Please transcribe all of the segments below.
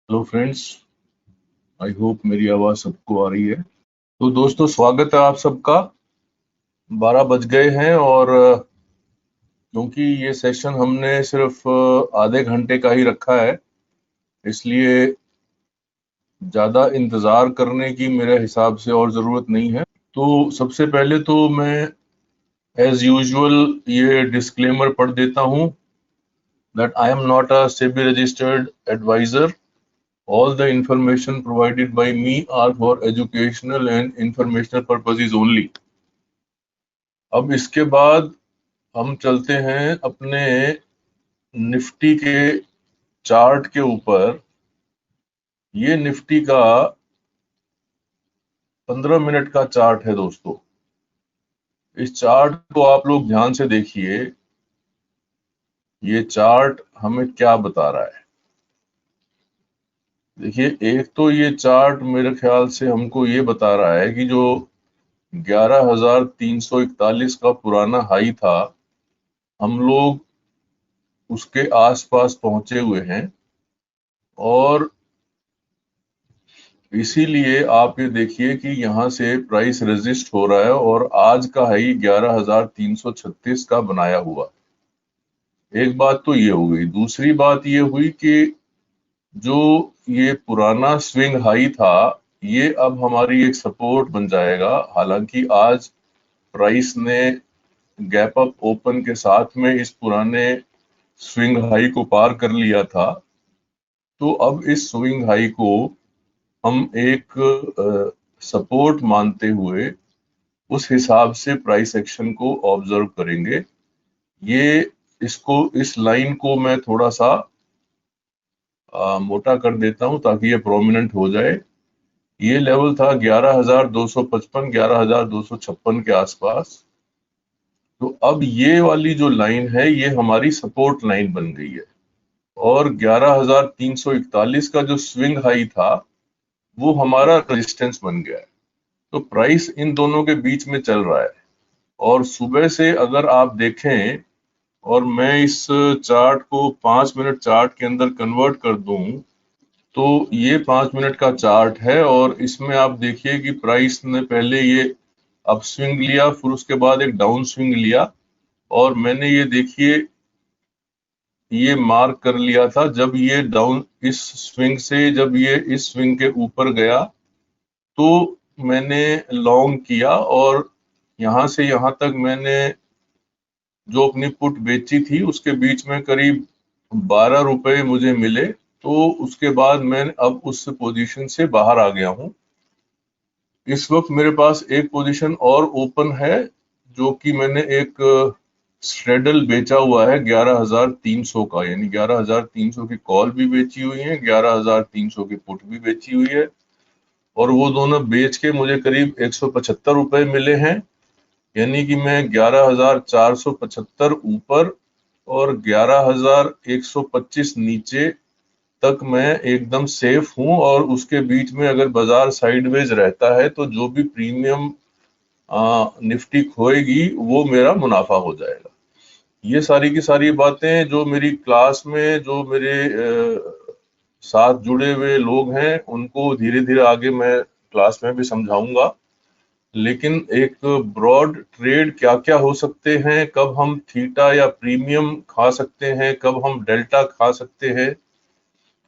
Hello friends, I hope मेरी आवाज सबको आ रही है। तो दोस्तों, स्वागत है आप सबका। 12 बज गए हैं और क्योंकि ये सेशन हमने सिर्फ आधे घंटे का ही रखा है, इसलिए ज्यादा इंतजार करने की मेरे हिसाब से और जरूरत नहीं है। तो सबसे पहले तो मैं एज यूजुअल ये डिस्क्लेमर पढ़ देता हूँ that I am not a SEBI registered advisor. All the information provided by me are for educational and informational purposes only. अब इसके बाद हम चलते हैं अपने निफ्टी के चार्ट के ऊपर। ये निफ्टी का 15 मिनट का चार्ट है दोस्तों। इस चार्ट को आप लोग ध्यान से देखिए, ये चार्ट हमें क्या बता रहा है। देखिए, एक तो ये चार्ट मेरे ख्याल से हमको ये बता रहा है कि जो 11,341 का पुराना हाई था, हम लोग उसके आसपास पहुंचे हुए हैं और इसीलिए आप ये देखिए कि यहाँ से प्राइस रेजिस्ट हो रहा है और आज का हाई 11,336 का बनाया हुआ। एक बात तो ये हो गई। दूसरी बात ये हुई कि जो ये पुराना स्विंग हाई था, ये अब हमारी एक सपोर्ट बन जाएगा। हालांकि आज प्राइस ने गैप अप ओपन के साथ में इस पुराने स्विंग हाई को पार कर लिया था, तो अब इस स्विंग हाई को हम एक सपोर्ट मानते हुए उस हिसाब से प्राइस एक्शन को ऑब्जर्व करेंगे। इस लाइन को मैं थोड़ा सा मोटा कर देता हूं ताकि ये प्रोमिनेंट हो जाए। ये लेवल था 11,255 11,256 के आसपास। तो अब ये वाली जो लाइन है, ये हमारी सपोर्ट लाइन बन गई है और 11,341 का जो स्विंग हाई था वो हमारा रेजिस्टेंस बन गया है। तो प्राइस इन दोनों के बीच में चल रहा है। और सुबह से अगर आप देखें और मैं इस चार्ट को 5 मिनट चार्ट के अंदर कन्वर्ट कर दूं, तो ये 5 मिनट का चार्ट है और इसमें आप देखिए कि प्राइस ने पहले ये अप स्विंग लिया, फिर उसके बाद एक डाउन स्विंग लिया और मैंने ये देखिए ये मार्क कर लिया था जब ये डाउन इस स्विंग से जब ये इस स्विंग के ऊपर गया तो मैंने लॉन्ग किया और यहां से यहां तक मैंने जो अपनी पुट बेची थी उसके बीच में करीब 12 रुपए मुझे मिले। तो उसके बाद मैं अब उस पोजीशन से बाहर आ गया हूं। इस वक्त मेरे पास एक पोजीशन और ओपन है जो कि मैंने एक स्ट्रेडल बेचा हुआ है 11,300 का, यानी 11,300 की कॉल भी बेची हुई है, 11,300 की पुट भी बेची हुई है और वो दोनों बेच के मुझे करीब 175 रुपए मिले हैं। यानी कि मैं 11,475 ऊपर और 11,125 नीचे तक मैं एकदम सेफ हूं और उसके बीच में अगर बाजार साइडवेज रहता है तो जो भी प्रीमियम निफ्टी खोएगी वो मेरा मुनाफा हो जाएगा। ये सारी की सारी बातें जो मेरी क्लास में जो मेरे साथ जुड़े हुए लोग हैं उनको धीरे धीरे आगे मैं क्लास में भी समझाऊंगा। लेकिन एक ब्रॉड ट्रेड क्या क्या हो सकते हैं, कब हम थीटा या प्रीमियम खा सकते हैं, कब हम डेल्टा खा सकते हैं,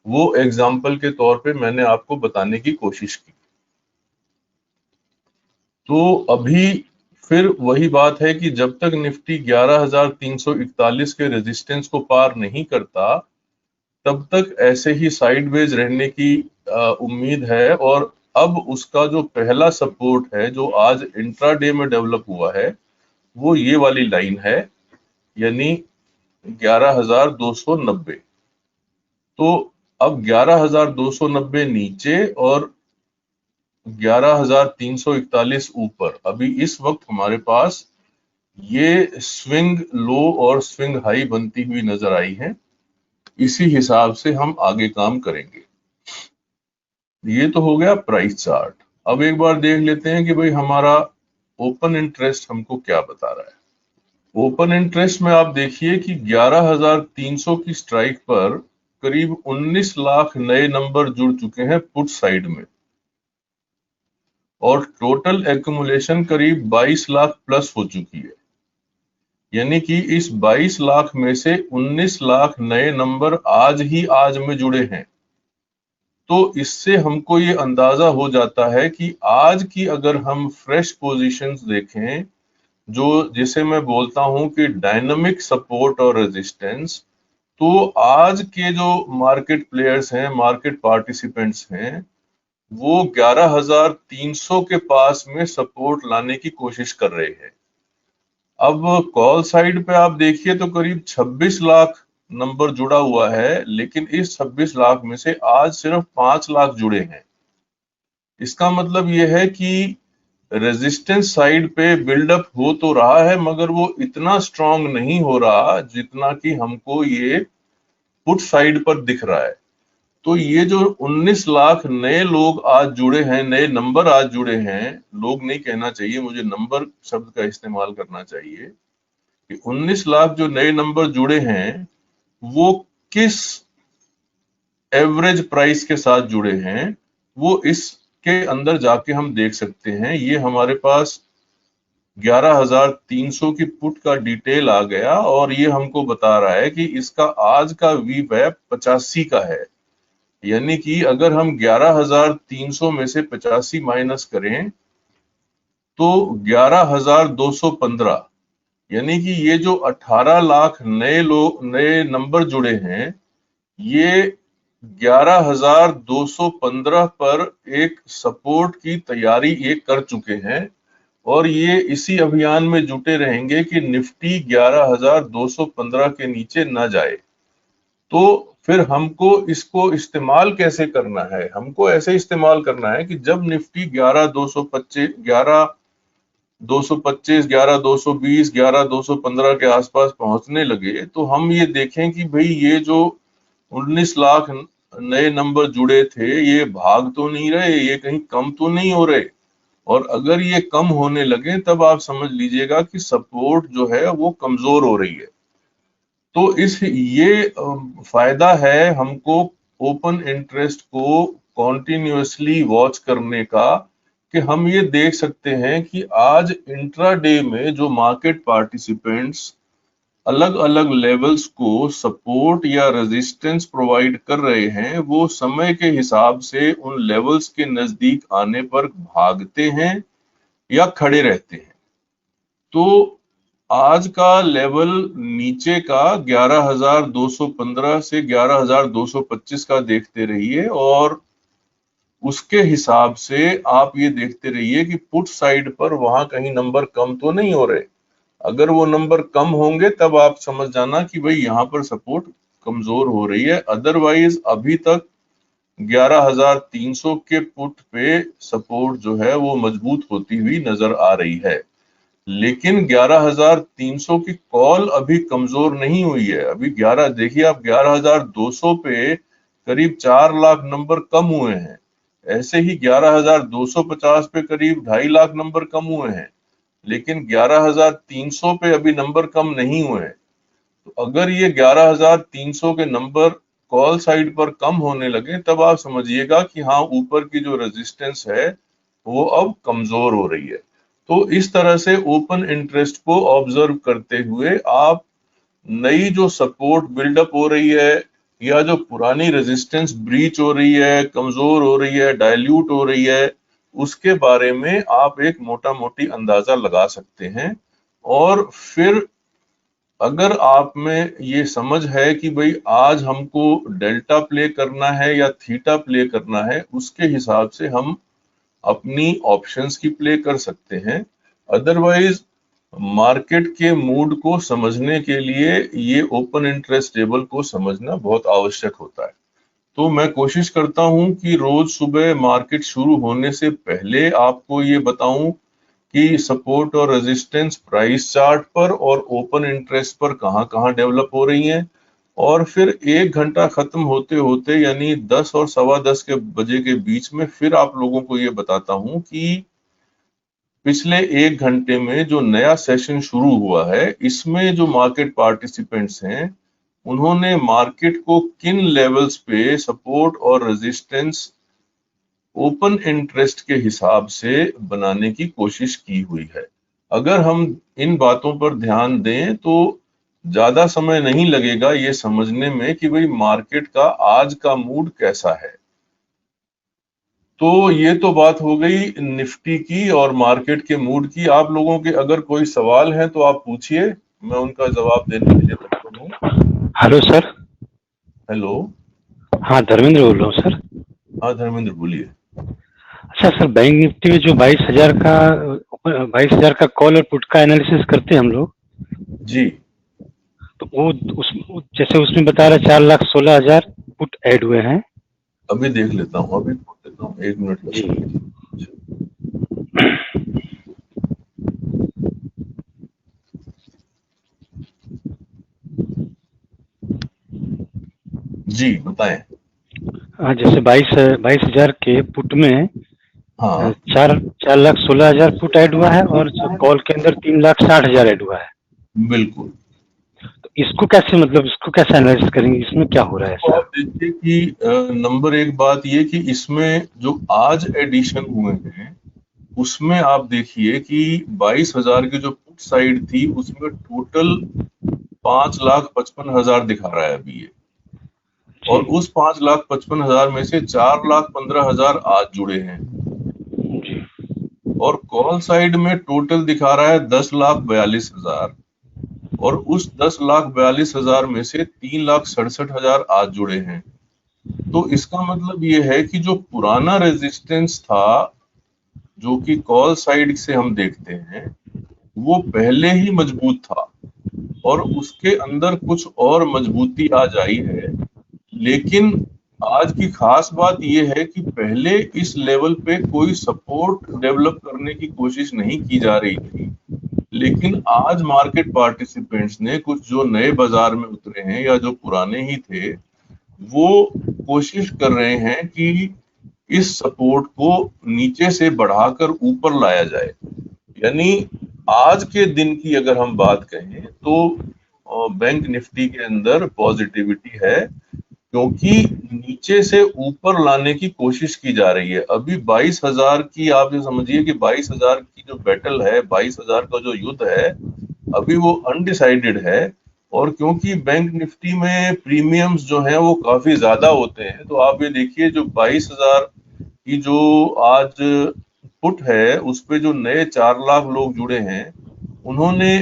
वो एग्जाम्पल के तौर पे मैंने आपको बताने की कोशिश की। तो अभी फिर वही बात है कि जब तक निफ्टी 11,341 के रेजिस्टेंस को पार नहीं करता तब तक ऐसे ही साइडवेज रहने की उम्मीद है। और अब उसका जो पहला सपोर्ट है जो आज इंट्राडे में डेवलप हुआ है वो ये वाली लाइन है, यानी 11,290। तो अब 11,290 नीचे और 11,341 ऊपर, अभी इस वक्त हमारे पास ये स्विंग लो और स्विंग हाई बनती हुई नजर आई है। इसी हिसाब से हम आगे काम करेंगे। ये तो हो गया प्राइस चार्ट। अब एक बार देख लेते हैं कि भाई हमारा ओपन इंटरेस्ट हमको क्या बता रहा है। ओपन इंटरेस्ट में आप देखिए कि 11,300 की स्ट्राइक पर करीब 19 लाख नए नंबर जुड़ चुके हैं पुट साइड में, और टोटल एक्यूमुलेशन करीब 22 लाख प्लस हो चुकी है। यानी कि इस 22 लाख में से 19 लाख नए नंबर आज में जुड़े हैं। तो इससे हमको ये अंदाजा हो जाता है कि आज की अगर हम फ्रेश पोजीशंस देखें, जो जिसे मैं बोलता हूं कि डायनामिक सपोर्ट और रेजिस्टेंस, तो आज के जो मार्केट प्लेयर्स हैं, मार्केट पार्टिसिपेंट्स हैं, वो 11,300 के पास में सपोर्ट लाने की कोशिश कर रहे हैं। अब कॉल साइड पे आप देखिए तो करीब 26 लाख नंबर जुड़ा हुआ है, लेकिन इस 26 लाख में से आज सिर्फ 5 लाख जुड़े हैं। इसका मतलब यह है कि रेजिस्टेंस साइड पे बिल्डअप हो तो रहा है, मगर वो इतना स्ट्रांग नहीं हो रहा जितना कि हमको ये पुट साइड पर दिख रहा है। तो ये जो 19 लाख नए लोग आज जुड़े हैं, नए नंबर आज जुड़े हैं, लोग नहीं कहना चाहिए, मुझे नंबर शब्द का इस्तेमाल करना चाहिए, कि 19 लाख जो नए नंबर जुड़े हैं वो किस एवरेज प्राइस के साथ जुड़े हैं, वो इसके अंदर जाके हम देख सकते हैं। ये हमारे पास 11,300 की पुट का डिटेल आ गया, और ये हमको बता रहा है कि इसका आज का वीवैप 85 का है। यानी कि अगर हम 11,300 में से 85 माइनस करें तो 11,215, यानी कि ये जो 18 लाख नए नंबर जुड़े हैं, ये 11,215 पर एक सपोर्ट की तैयारी ये कर चुके हैं, और ये इसी अभियान में जुटे रहेंगे कि निफ्टी 11,215 के नीचे न जाए। तो फिर हमको इसको इस्तेमाल कैसे करना है? हमको ऐसे इस्तेमाल करना है कि जब निफ्टी 11,225, 11,220, 11,215 के आसपास पहुंचने लगे, तो हम ये देखें कि भाई ये जो 19 लाख नए नंबर जुड़े थे, ये भाग तो नहीं रहे, ये कहीं कम तो नहीं हो रहे, और अगर ये कम होने लगे तब आप समझ लीजिएगा कि सपोर्ट जो है वो कमजोर हो रही है। तो ये फायदा है हमको ओपन इंटरेस्ट को कॉन्टिन्यूसली वॉच करने का, कि हम ये देख सकते हैं कि आज इंट्राडे में जो मार्केट पार्टिसिपेंट्स अलग अलग लेवल्स को सपोर्ट या रेजिस्टेंस प्रोवाइड कर रहे हैं, वो समय के हिसाब से उन लेवल्स के नजदीक आने पर भागते हैं या खड़े रहते हैं। तो आज का लेवल नीचे का 11,215 से 11,225 का देखते रहिए, और उसके हिसाब से आप ये देखते रहिए कि पुट साइड पर वहां कहीं नंबर कम तो नहीं हो रहे। अगर वो नंबर कम होंगे तब आप समझ जाना कि भाई यहाँ पर सपोर्ट कमजोर हो रही है। अदरवाइज अभी तक 11,300 के पुट पे सपोर्ट जो है वो मजबूत होती हुई नजर आ रही है, लेकिन 11,300 की कॉल अभी कमजोर नहीं हुई है। अभी 11 देखिए आप, 11,200 पे करीब 4 लाख नंबर कम हुए हैं, ऐसे ही 11,250 पे करीब 2.5 लाख नंबर कम हुए हैं, लेकिन 11,300 पे अभी नंबर कम नहीं हुए हैं। तो अगर ये 11,300 के नंबर कॉल साइड पर कम होने लगे, तब आप समझिएगा कि हाँ, ऊपर की जो रेजिस्टेंस है वो अब कमजोर हो रही है। तो इस तरह से ओपन इंटरेस्ट को ऑब्जर्व करते हुए आप नई जो सपोर्ट बिल्डअप हो रही है, या जो पुरानी रेजिस्टेंस ब्रीच हो रही है, कमजोर हो रही है, डाइल्यूट हो रही है, उसके बारे में आप एक मोटा मोटी अंदाजा लगा सकते हैं। और फिर अगर आप में ये समझ है कि भाई आज हमको डेल्टा प्ले करना है या थीटा प्ले करना है, उसके हिसाब से हम अपनी ऑप्शंस की प्ले कर सकते हैं। अदरवाइज मार्केट के मूड को समझने के लिए ये ओपन इंटरेस्ट टेबल को समझना बहुत आवश्यक होता है। तो मैं कोशिश करता हूं कि रोज सुबह मार्केट शुरू होने से पहले आपको ये बताऊं कि सपोर्ट और रेजिस्टेंस प्राइस चार्ट पर और ओपन इंटरेस्ट पर कहां डेवलप हो रही हैं, और फिर 1 घंटा खत्म होते होते यानी 10 और 10:15 के बजे के बीच में फिर आप लोगों को ये बताता हूं कि पिछले 1 घंटे में जो नया सेशन शुरू हुआ है, इसमें जो मार्केट पार्टिसिपेंट्स हैं उन्होंने मार्केट को किन लेवल्स पे सपोर्ट और रेजिस्टेंस ओपन इंटरेस्ट के हिसाब से बनाने की कोशिश की हुई है। अगर हम इन बातों पर ध्यान दें तो ज्यादा समय नहीं लगेगा ये समझने में कि भाई मार्केट का आज का मूड कैसा है। तो ये तो बात हो गई निफ्टी की और मार्केट के मूड की। आप लोगों के अगर कोई सवाल है तो आप पूछिए, मैं उनका जवाब देने के लिए तत्पर हूँ। Hello sir. हेलो। हाँ, धर्मेंद्र बोल रहा हूँ सर। हाँ धर्मेंद्र बोलिए। अच्छा सर, बैंक निफ्टी में जो 22,000 का कॉल और पुट का एनालिसिस करते हैं हम लोग, जी तो वो जैसे उसमें बता रहा है 4,16,000 पुट ऐड हुए हैं। अभी देख लेता हूँ, अभी खोल लेता हूँ, 1 मिनट जी। लगेगा। जी बताएं। हाँ, जैसे 22,000 के पुट में हाँ 4,16,000 पुट ऐड हुआ है और कॉल के अंदर 3,60,000 ऐड हुआ है। बिल्कुल। तो इसको कैसे एनालिसिस करेंगे, इसमें क्या हो रहा है तो ऐसा? आप देखिए कि नंबर एक बात ये कि इसमें जो आज एडिशन हुए हैं उसमें आप देखिए कि 22,000 की जो पुट साइड थी उसमें टोटल 5,55,000 दिखा रहा है अभी ये, और जी उस 5,55,000 में से 4,15,000 आज जुड़े हैं, जी और कॉल साइड में टोटल दिखा रहा है 10,42,000, और उस 10,42,000 में से 3,67,000 आज जुड़े हैं। तो इसका मतलब ये है कि जो पुराना रेजिस्टेंस था जो कि कॉल साइड से हम देखते हैं वो पहले ही मजबूत था और उसके अंदर कुछ और मजबूती आज आई है। लेकिन आज की खास बात यह है कि पहले इस लेवल पे कोई सपोर्ट डेवलप करने की कोशिश नहीं की जा रही थी, लेकिन आज मार्केट पार्टिसिपेंट्स ने, कुछ जो नए बाजार में उतरे हैं या जो पुराने ही थे, वो कोशिश कर रहे हैं कि इस सपोर्ट को नीचे से बढ़ाकर ऊपर लाया जाए। यानी आज के दिन की अगर हम बात कहें तो बैंक निफ्टी के अंदर पॉजिटिविटी है, क्योंकि नीचे से ऊपर लाने की कोशिश की जा रही है। अभी 22,000 की आप ये समझिए कि 22,000 की जो बैटल है, 22,000 का जो युद्ध है, अभी वो अनडिसाइडेड है। और क्योंकि बैंक निफ्टी में प्रीमियम्स जो हैं वो काफी ज्यादा होते हैं, तो आप ये देखिए जो 22,000 की जो आज पुट है उस पे जो नए 4 लाख लोग जुड़े हैं, उन्होंने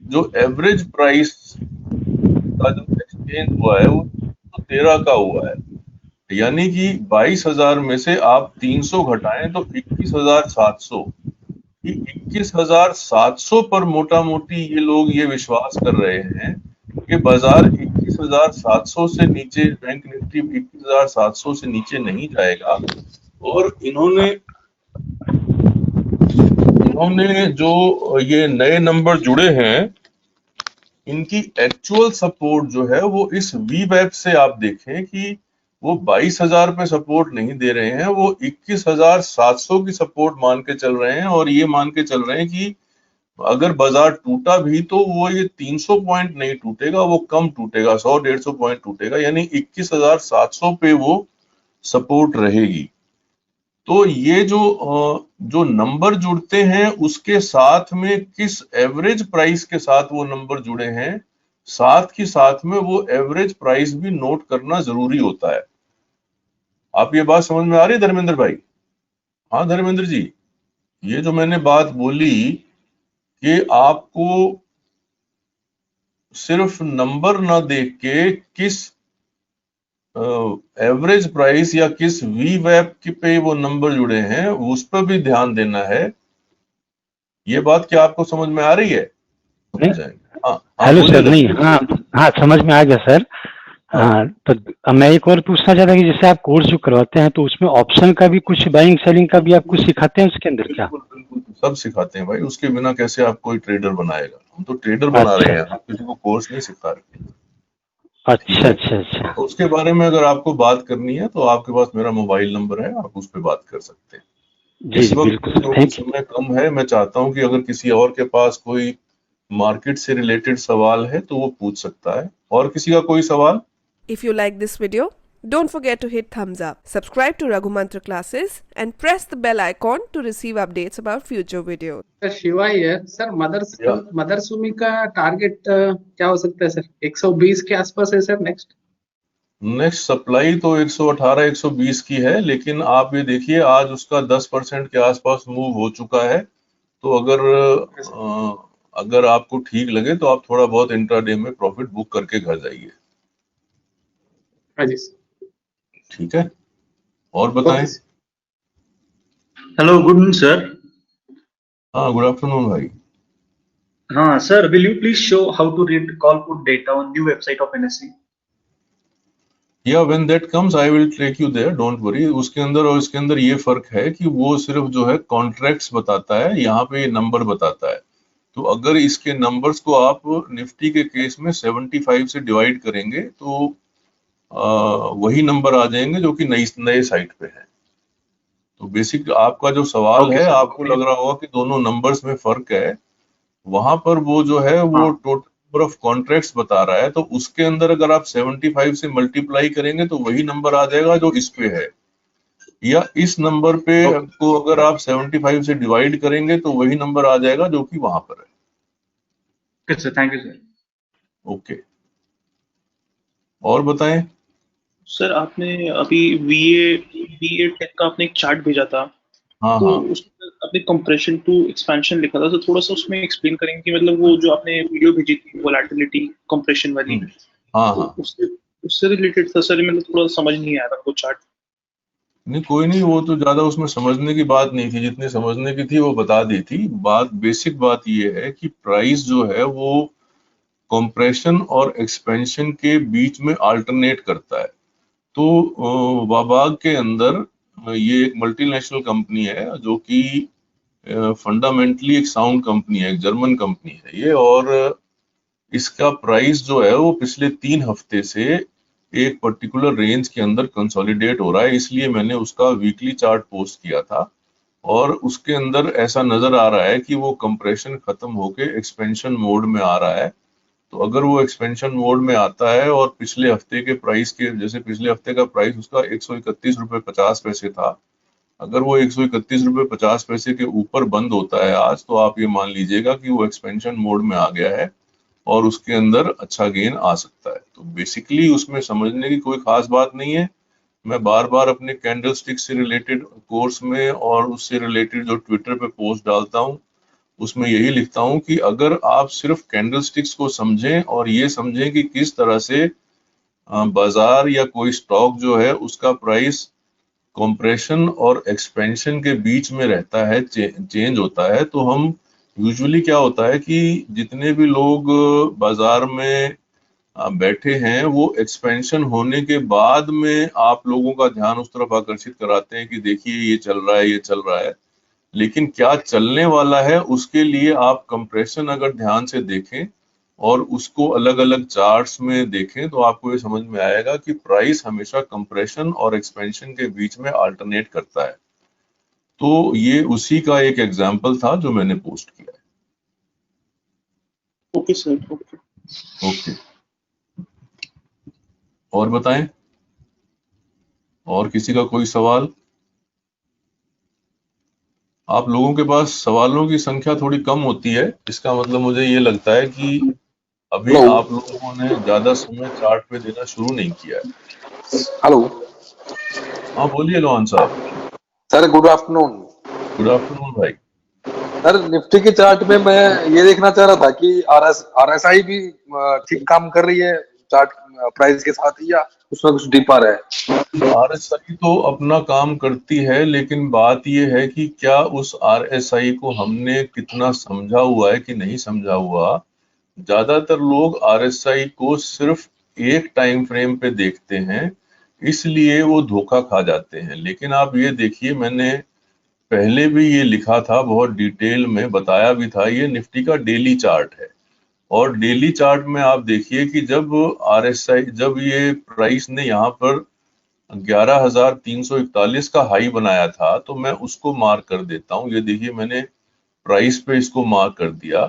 जो एवरेज प्राइस का जो एक्सचेंज हुआ है वो 13 का हुआ है। यानी कि 22,000 में से आप 300 घटाएं तो 21,700, कि 21,700 पर मोटा मोटी ये लोग ये विश्वास कर रहे हैं कि बाजार 21,700 से नीचे, बैंक निफ्टी 21,700 से नीचे नहीं जाएगा। और इन्होंने जो ये नए नंबर जुड़े हैं, इनकी एक्चुअल सपोर्ट जो है वो इस वी वेब से आप देखें कि वो 22,000 पे सपोर्ट नहीं दे रहे हैं, वो 21,700 की सपोर्ट मान के चल रहे हैं, और ये मान के चल रहे हैं कि अगर बाजार टूटा भी तो वो ये 300 पॉइंट नहीं टूटेगा, वो कम टूटेगा, 100-150 पॉइंट टूटेगा, यानी 21,700 पे वो सपोर्ट रहेगी। तो ये जो नंबर जुड़ते हैं उसके साथ में किस एवरेज प्राइस के साथ वो नंबर जुड़े हैं, साथ ही साथ में वो एवरेज प्राइस भी नोट करना जरूरी होता है। आप ये बात समझ में आ रही है धर्मेंद्र भाई? हाँ धर्मेंद्र जी, ये जो मैंने बात बोली कि आपको सिर्फ नंबर ना देख के किस एवरेज प्राइस या किस वी वेब पे वो नंबर जुड़े हैं उस पर भी ध्यान देना है। ये बात क्या आपको समझ में आ रही है? नहीं। हाँ हाँ हेलो बोलिए सर। नहीं, धर्मेंद्र। हाँ हाँ, समझ में आ गया सर। हाँ हाँ, तो अब मैं एक और पूछना चाहता कि जैसे आप कोर्स जो करवाते हैं तो उसमें ऑप्शन का भी कुछ, बाइंग सेलिंग का भी आप कुछ सिखाते हैं उसके अंदर क्या? बिल्कुल बिल्कुल सब सिखाते हैं भाई, उसके बिना कैसे आप कोई ट्रेडर बनाएगा? हम तो ट्रेडर बना रहे अच्छा हैं, हम किसी को कोर्स नहीं सिखा रहे। ठीक अच्छा है, अच्छा अच्छा। उसके बारे में अगर आपको बात करनी है तो आपके पास मेरा मोबाइल नंबर है, आप उस पर बात कर सकते हैं। जी इस जी वक्त बिल्कुल सर, क्योंकि थैंक यू। समय कम है, मैं चाहता हूं कि अगर किसी और के पास कोई मार्केट से रिलेटेड सवाल है तो वो पूछ सकता है। और किसी का कोई सवाल? If you like this video, don't forget to hit thumbs up, subscribe to Raghu Mantra classes and press the bell icon to receive updates about future videos. Sir शिवाय है सर, या मदरसुमी का टारगेट क्या हो सकता है सर? 120 के आसपास है सर नेक्स्ट। नेक्स्ट सप्लाई तो 118 120 की है, लेकिन आप ये देखिए आज उसका 10% के आसपास मूव हो चुका है। तो अगर आपको ठीक लगे तो आप थोड़ा बहुत इंट्राडे में प्रॉफिट बुक करके घर जाइए। हाँ जी सर। ठीक है, और बताएं। Hello, good morning, sir. हाँ, गुड आफ्टरनून भाई। Sir, will you please show how to read call put data on new website of NSE? या when that comes I will take you there, don't worry. उसके अंदर और इसके अंदर ये फर्क है कि वो सिर्फ जो है कॉन्ट्रैक्ट्स बताता है, यहाँ पे ये नंबर बताता है। तो अगर इसके नंबर्स को आप निफ्टी के केस में 75 से डिवाइड करेंगे तो वही नंबर आ जाएंगे जो कि नए साइट पे है। तो बेसिक आपका जो सवाल है, आपको लग रहा होगा कि दोनों नंबर्स में फर्क है, वहां पर वो जो है वो टोटल नंबर ऑफ कॉन्ट्रैक्ट्स बता रहा है। तो उसके अंदर अगर आप 75 से मल्टीप्लाई करेंगे तो वही नंबर आ जाएगा जो इस पे है, या इस नंबर पे को अगर आप 75 से डिवाइड करेंगे तो वही नंबर आ जाएगा जो कि वहां पर है। Okay, sir. Thank you, sir. Okay, और बताएं। सर आपने अभी VA टेक का आपने एक चार्ट भेजा था, हाँ तो हाँ उसमें आपने कंप्रेशन टू एक्सपेंशन लिखा था, तो थोड़ा सा उसमें एक्सप्लेन करेंगे कि मतलब वो जो आपने वीडियो भेजी थी वोलेटिलिटी कंप्रेशन वाली, हाँ तो हाँ उससे रिलेटेड था सर। मतलब थोड़ा समझ नहीं आया था वो चार्ट। नहीं, कोई नहीं, वो तो ज्यादा उसमें समझने की बात नहीं थी, जितनी समझने की थी वो बता दी थी। बेसिक बात ये है कि प्राइस जो है वो कंप्रेशन और एक्सपेंशन के बीच में अल्टरनेट करता है। तो वाबाग के अंदर ये एक मल्टीनेशनल कंपनी है जो कि फंडामेंटली एक साउंड कंपनी है, एक जर्मन कंपनी है ये, और इसका प्राइस जो है वो पिछले 3 हफ्ते से एक पर्टिकुलर रेंज के अंदर कंसोलिडेट हो रहा है। इसलिए मैंने उसका वीकली चार्ट पोस्ट किया था, और उसके अंदर ऐसा नजर आ रहा है कि वो कंप्रेशन खत्म होके एक्सपेंशन मोड में आ रहा है। तो अगर वो एक्सपेंशन मोड में आता है और पिछले हफ्ते के प्राइस के, जैसे पिछले हफ्ते का प्राइस उसका 131 रुपए 50 पैसे था, अगर वो 131 रुपए 50 पैसे के ऊपर बंद होता है आज, तो आप ये मान लीजिएगा कि वो एक्सपेंशन मोड में आ गया है और उसके अंदर अच्छा गेन आ सकता है। तो बेसिकली उसमें समझने की कोई खास बात नहीं है। मैं बार बार अपने कैंडलस्टिक से रिलेटेड कोर्स में और उससे रिलेटेड जो ट्विटर पे पोस्ट डालता हूँ उसमें यही लिखता हूँ कि अगर आप सिर्फ कैंडलस्टिक्स को समझें और ये समझें कि किस तरह से बाजार या कोई स्टॉक जो है उसका प्राइस कंप्रेशन और एक्सपेंशन के बीच में रहता है, चेंज होता है, तो हम यूजुअली क्या होता है कि जितने भी लोग बाजार में बैठे हैं वो एक्सपेंशन होने के बाद में आप लोगों का ध्यान उस तरफ आकर्षित कराते हैं कि देखिए ये चल रहा है, ये चल रहा है। लेकिन क्या चलने वाला है उसके लिए आप कंप्रेशन अगर ध्यान से देखें और उसको अलग अलग चार्ट्स में देखें तो आपको ये समझ में आएगा कि प्राइस हमेशा कंप्रेशन और एक्सपेंशन के बीच में अल्टरनेट करता है। तो ये उसी का एक एग्जाम्पल था जो मैंने पोस्ट किया है। Okay sir, okay. ओके, और बताएं, और किसी का कोई सवाल? आप लोगों के पास सवालों की संख्या थोड़ी कम होती है, इसका मतलब मुझे ये लगता है कि अभी आप लोगों ने ज्यादा समय चार्ट पे देना शुरू नहीं किया है। हेलो। हाँ बोलिए लोहान साहब। Sir good afternoon. Good afternoon भाई। सर निफ्टी के चार्ट में मैं ये देखना चाह रहा था कि आरएसआई भी ठीक काम कर रही है चार्ट प्राइस के साथ, या उसमें कुछ डिप आ रहा है? आरएसआई तो अपना काम करती है, लेकिन बात यह है कि क्या उस आरएसआई को हमने कितना समझा हुआ है कि नहीं समझा हुआ। ज्यादातर लोग आरएसआई को सिर्फ एक टाइम फ्रेम पे देखते हैं, इसलिए वो धोखा खा जाते हैं। लेकिन आप ये देखिए, मैंने पहले भी ये लिखा था, बहुत डिटेल में बताया भी था, ये निफ्टी का डेली चार्ट है। और डेली चार्ट में आप देखिए कि जब आरएसआई, जब ये प्राइस ने यहाँ पर 11,341 का हाई बनाया था तो मैं उसको मार्क कर देता हूँ। ये देखिए मैंने प्राइस पे इसको मार्क कर दिया,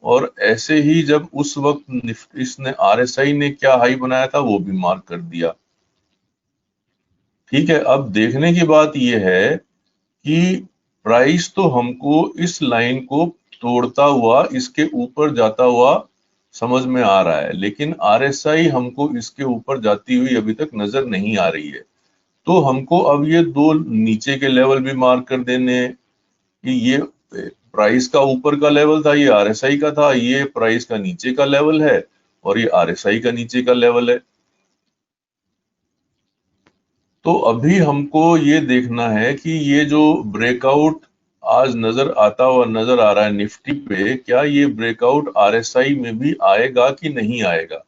और ऐसे ही जब उस वक्त इसने RSI ने क्या हाई बनाया था वो भी मार्क कर दिया। ठीक है, अब देखने की बात यह है कि प्राइस तो हमको इस लाइन को तोड़ता हुआ इसके ऊपर जाता हुआ समझ में आ रहा है, लेकिन RSI हमको इसके ऊपर जाती हुई अभी तक नजर नहीं आ रही है। तो हमको अब ये दो नीचे के लेवल भी मार्क कर देने हैं कि ये प्राइस का ऊपर का लेवल था, ये RSI का था, ये प्राइस का नीचे का लेवल है और ये RSI का नीचे का लेवल है। तो अभी हमको ये देखना है कि ये जो ब्रेकआउट आज नजर आता हुआ नजर आ रहा है निफ्टी पे, क्या ये ब्रेकआउट RSI में भी आएगा कि नहीं आएगा।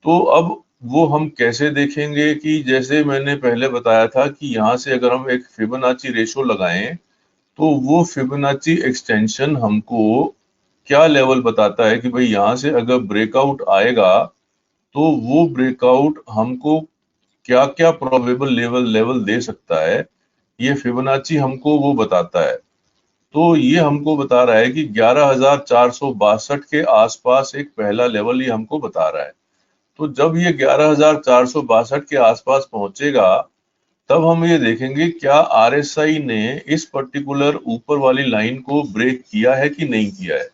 तो अब वो हम कैसे देखेंगे कि जैसे मैंने पहले बताया था कि यहाँ से अगर हम एक फिबोनाची रेशो लगाएं तो वो फिबोनाची एक्सटेंशन हमको क्या लेवल बताता है कि भाई यहाँ से अगर ब्रेकआउट आएगा तो वो ब्रेकआउट हमको क्या क्या प्रोबेबल लेवल दे सकता है, ये फिबोनाची हमको वो बताता है। तो ये हमको बता रहा है कि 11,462 के आसपास एक पहला लेवल ये हमको बता रहा है। तो जब ये 11,462 के आसपास पहुंचेगा तब हम ये देखेंगे क्या RSI ने इस पर्टिकुलर ऊपर वाली लाइन को ब्रेक किया है कि नहीं किया है।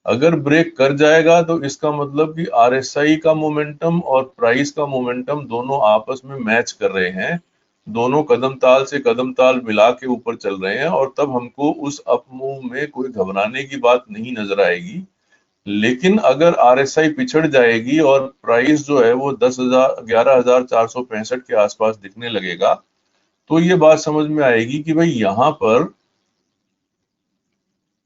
अगर ब्रेक कर जाएगा तो इसका मतलब कि RSI का मोमेंटम और प्राइस का मोमेंटम दोनों आपस में मैच कर रहे हैं, दोनों कदम ताल से कदम ताल मिला के ऊपर चल रहे हैं और तब हमको उस अप मूव में कोई घबराने की बात नहीं नजर आएगी। लेकिन अगर RSI पिछड़ जाएगी और प्राइस जो है वो 11,465 के आसपास दिखने लगेगा तो ये बात समझ में आएगी कि भाई यहाँ पर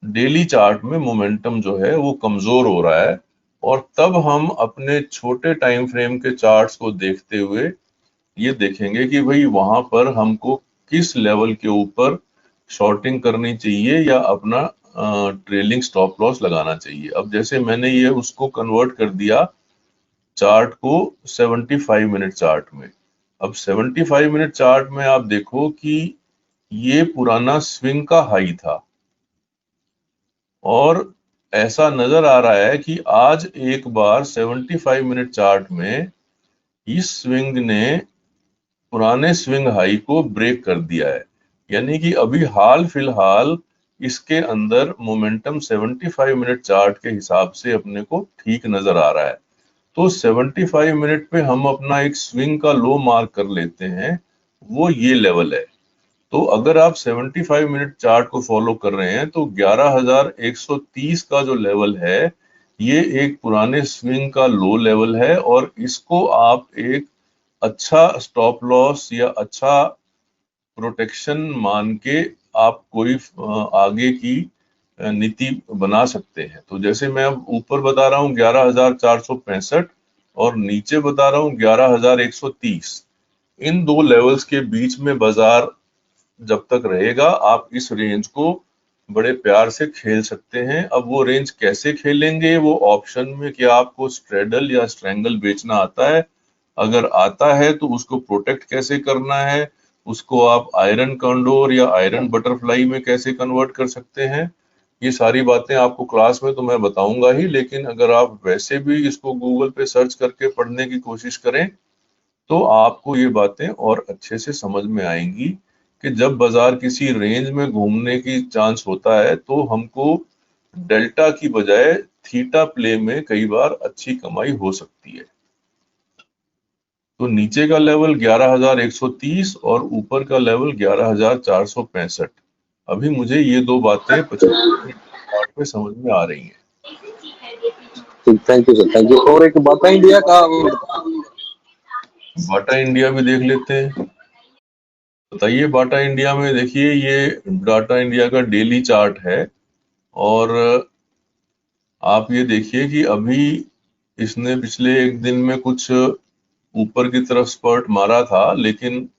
डेली चार्ट में मोमेंटम जो है वो कमजोर हो रहा है और तब हम अपने छोटे टाइम फ्रेम के चार्ट्स को देखते हुए ये देखेंगे कि भाई वहां पर हमको किस लेवल के ऊपर शॉर्टिंग करनी चाहिए या अपना ट्रेलिंग स्टॉप लॉस लगाना चाहिए। अब जैसे मैंने ये उसको कन्वर्ट कर दिया चार्ट को 75 मिनट चार्ट में। अब 75 मिनट चार्ट में आप देखो कि ये पुराना स्विंग का हाई था और ऐसा नजर आ रहा है कि आज एक बार 75 मिनट चार्ट में इस स्विंग ने पुराने स्विंग हाई को ब्रेक कर दिया है, यानी कि अभी हाल फिलहाल इसके अंदर मोमेंटम 75 मिनट चार्ट के हिसाब से अपने को ठीक नजर आ रहा है। तो 75 मिनट पे हम अपना एक स्विंग का लो मार्क कर लेते हैं, वो ये लेवल है। तो अगर आप 75 मिनट चार्ट को फॉलो कर रहे हैं तो 11,130 का जो लेवल है ये एक पुराने स्विंग का लो लेवल है और इसको आप एक अच्छा स्टॉप लॉस या अच्छा प्रोटेक्शन मान के आप कोई आगे की नीति बना सकते हैं। तो जैसे मैं अब ऊपर बता रहा हूँ 11,465 और नीचे बता रहा हूँ 11,130, इन दो लेवल्स के बीच में बाजार जब तक रहेगा आप इस रेंज को बड़े प्यार से खेल सकते हैं। अब वो रेंज कैसे खेलेंगे, वो ऑप्शन में क्या आपको स्ट्रेडल या स्ट्रैंगल बेचना आता है, अगर आता है तो उसको प्रोटेक्ट कैसे करना है, उसको आप आयरन कंडोर या आयरन बटरफ्लाई में कैसे कन्वर्ट कर सकते हैं, ये सारी बातें आपको क्लास में तो मैं बताऊंगा ही, लेकिन अगर आप वैसे भी इसको गूगल पे सर्च करके पढ़ने की कोशिश करें तो आपको ये बातें और अच्छे से समझ में आएंगी कि जब बाजार किसी रेंज में घूमने की चांस होता है तो हमको डेल्टा की बजाय थीटा प्ले में कई बार अच्छी कमाई हो सकती है। तो नीचे का लेवल 11,130 और ऊपर का लेवल 11,465। अभी मुझे ये दो बातें 75 मिनट पे समझ में आ रही हैं। Thank you sir, thank you. और एक बाटा इंडिया का बाटा इंडिया भी देख लेते हैं। बताइए बाटा इंडिया में, देखिए ये बाटा इंडिया का डेली चार्ट है और आप ये देखिए कि अभी इसने पिछले एक दिन में कुछ ऊपर की तरफ स्पर्ट मारा था, लेकिन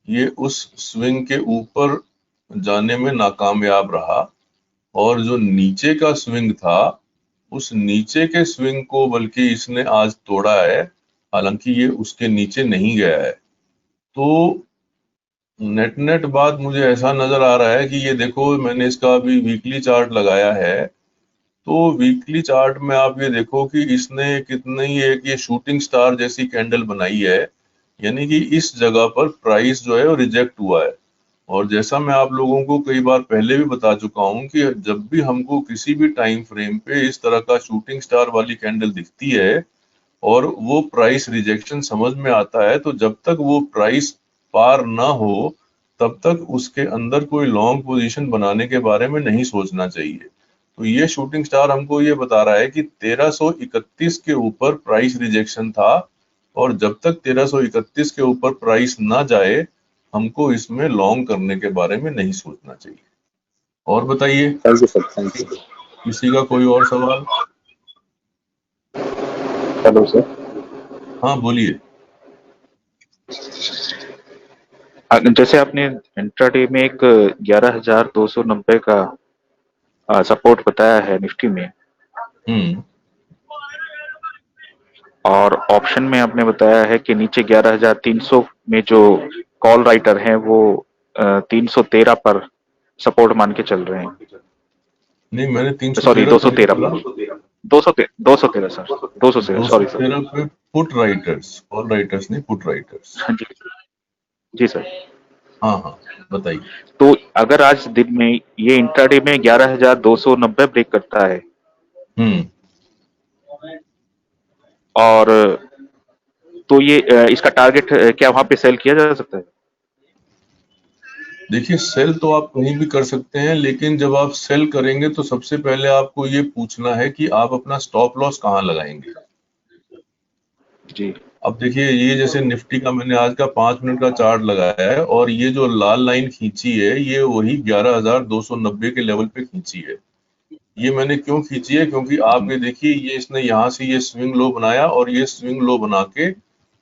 ये उस स्विंग के ऊपर जाने में नाकामयाब रहा और जो नीचे का स्विंग था उस नीचे के स्विंग को बल्कि इसने आज तोड़ा है, हालांकि ये उसके नीचे नहीं गया है। तो नेट बात मुझे ऐसा नजर आ रहा है कि ये देखो, मैंने इसका अभी वीकली चार्ट लगाया है तो वीकली चार्ट में आप ये देखो कि इसने कितनी एक ये शूटिंग स्टार जैसी कैंडल बनाई है, यानी कि इस जगह पर प्राइस जो है वो रिजेक्ट हुआ है। और जैसा मैं आप लोगों को कई बार पहले भी बता चुका हूं कि जब भी हमको किसी भी टाइम फ्रेम पे इस तरह का शूटिंग स्टार वाली कैंडल दिखती है और वो प्राइस रिजेक्शन समझ में आता है, तो जब तक वो प्राइस पार ना हो तब तक उसके अंदर कोई लॉन्ग पोजीशन बनाने के बारे में नहीं सोचना चाहिए। तो ये शूटिंग स्टार हमको ये बता रहा है कि 1331 के ऊपर प्राइस रिजेक्शन था, और जब तक 1331 के ऊपर प्राइस ना जाए हमको इसमें लॉन्ग करने के बारे में नहीं सोचना चाहिए। और बताइए, thank you sir, thank you. किसी का कोई और सवाल? Hello sir. हाँ बोलिए। जैसे आपने इंट्राडे में एक 11,290 का सपोर्ट बताया है निफ्टी में, और ऑप्शन में आपने बताया है कि नीचे 11,300 में जो कॉल राइटर हैं वो 313 पर सपोर्ट मान के चल रहे हैं। नहीं, मैंने 313 सॉरी 213 पर 213 सर, 213 सॉरी सर। 213 पे पुट राइटर्स, कॉल राइटर्स नहीं, पुट राइटर्स। जी सर। हाँ हाँ बताइए। तो अगर आज दिन में ये इंट्राडे में 11,290 ब्रेक करता है और तो ये इसका टारगेट क्या वहां पे सेल किया जा सकता है? देखिए, सेल तो आप कहीं भी कर सकते हैं, लेकिन जब आप सेल करेंगे तो सबसे पहले आपको ये पूछना है कि आप अपना स्टॉप लॉस कहाँ लगाएंगे। जी। अब देखिए, ये जैसे निफ्टी का मैंने आज का 5 मिनट का चार्ट लगाया है, और ये जो लाल लाइन खींची है ये वही 11,290 के लेवल पे खींची है। ये मैंने क्यों खींची है? क्योंकि आप ये देखिए, ये इसने यहाँ से ये स्विंग लो बनाया और ये स्विंग लो बना के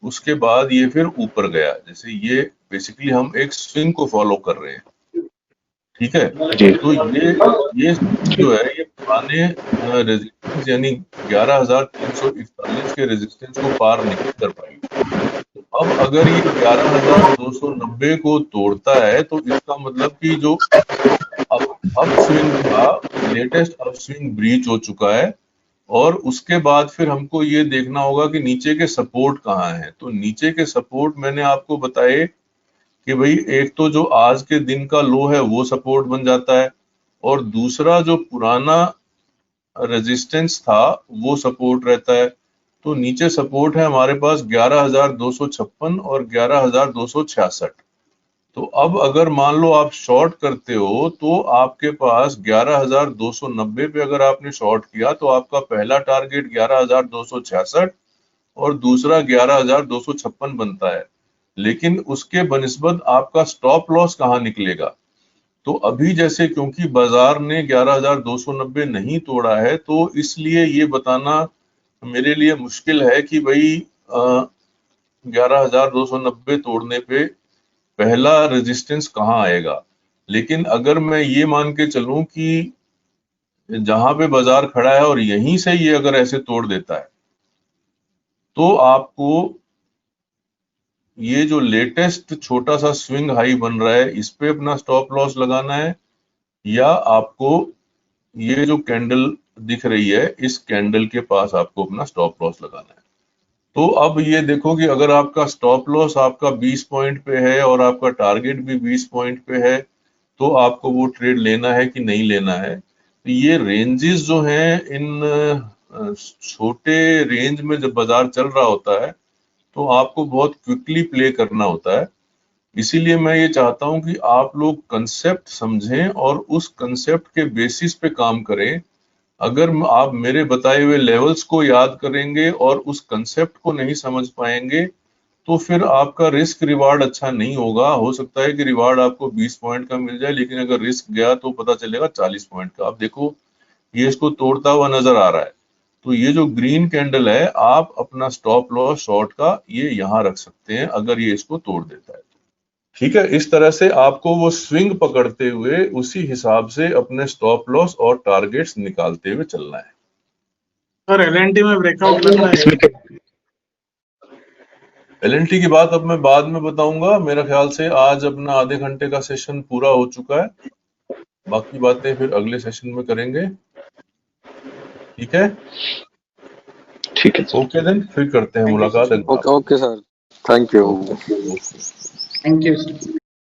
उसके बाद ये फिर ऊपर गया। जैसे ये बेसिकली हम एक स्विंग को फॉलो कर रहे हैं, ठीक है। तो ये जो है ये पुराने रेजिस्टेंस यानी 11,341 के रेजिस्टेंस को पार नहीं कर पाई। तो अब अगर ये 11,290 को तोड़ता है तो इसका मतलब कि जो अपस्विंग था, लेटेस्ट अपस्विंग ब्रीच हो चुका है, और उसके बाद फिर हमको ये देखना होगा कि नीचे के सपोर्ट कहाँ हैं। तो नीचे के सपोर्ट मैंने आपको बताए कि भाई एक तो जो आज के दिन का लो है वो सपोर्ट बन जाता है, और दूसरा जो पुराना रेजिस्टेंस था वो सपोर्ट रहता है। तो नीचे सपोर्ट है हमारे पास 11,256 और 11,266। तो अब अगर मान लो आप शॉर्ट करते हो तो आपके पास 11,290 पे अगर आपने शॉर्ट किया तो आपका पहला टारगेट 11,266 और दूसरा 11,256 बनता है। लेकिन उसके बनिस्बत आपका स्टॉप लॉस कहाँ निकलेगा? तो अभी जैसे क्योंकि बाजार ने 11,290 नहीं तोड़ा है, तो इसलिए ये बताना मेरे लिए मुश्किल है कि भाई 11,290 तोड़ने पे पहला रेजिस्टेंस कहाँ आएगा। लेकिन अगर मैं ये मान के चलूं कि जहां पे बाजार खड़ा है और यहीं से ये अगर ऐसे तोड़ देता है, तो आपको ये जो लेटेस्ट छोटा सा स्विंग हाई बन रहा है इस पे अपना स्टॉप लॉस लगाना है, या आपको ये जो कैंडल दिख रही है इस कैंडल के पास आपको अपना स्टॉप लॉस लगाना है। तो अब ये देखो कि अगर आपका स्टॉप लॉस आपका 20 पॉइंट पे है और आपका टारगेट भी 20 पॉइंट पे है, तो आपको वो ट्रेड लेना है कि नहीं लेना है। तो ये रेंजेस जो हैं, इन छोटे रेंज में जब बाजार चल रहा होता है तो आपको बहुत क्विकली प्ले करना होता है। इसीलिए मैं ये चाहता हूं कि आप लोग कंसेप्ट समझें और उस कंसेप्ट के बेसिस पे काम करें। अगर आप मेरे बताए हुए लेवल्स को याद करेंगे और उस कंसेप्ट को नहीं समझ पाएंगे तो फिर आपका रिस्क रिवार्ड अच्छा नहीं होगा। हो सकता है कि रिवार्ड आपको 20 पॉइंट का मिल जाए, लेकिन अगर रिस्क गया तो पता चलेगा 40 पॉइंट का। आप देखो, ये इसको तोड़ता हुआ नजर आ रहा है। तो ये जो ग्रीन कैंडल है, आप अपना स्टॉप लॉस शॉर्ट का ये यहाँ रख सकते हैं अगर ये इसको तोड़ देता है। ठीक है, इस तरह से आपको वो स्विंग पकड़ते हुए उसी हिसाब से अपने स्टॉप लॉस और टारगेट्स निकालते हुए चलना है। सर एलएनटी में ब्रेकआउट लगना है। एलएनटी की बात अब मैं बाद में बताऊंगा। मेरा ख्याल से आज अपना आधे घंटे का सेशन पूरा हो चुका है, बाकी बातें फिर अगले सेशन में करेंगे। ठीक है, ठीक है सर। ओके देन, फिर करते हैं Thank you, मुलाकात sir. अगली बार। Okay sir, thank you. Okay. Thank you, sir.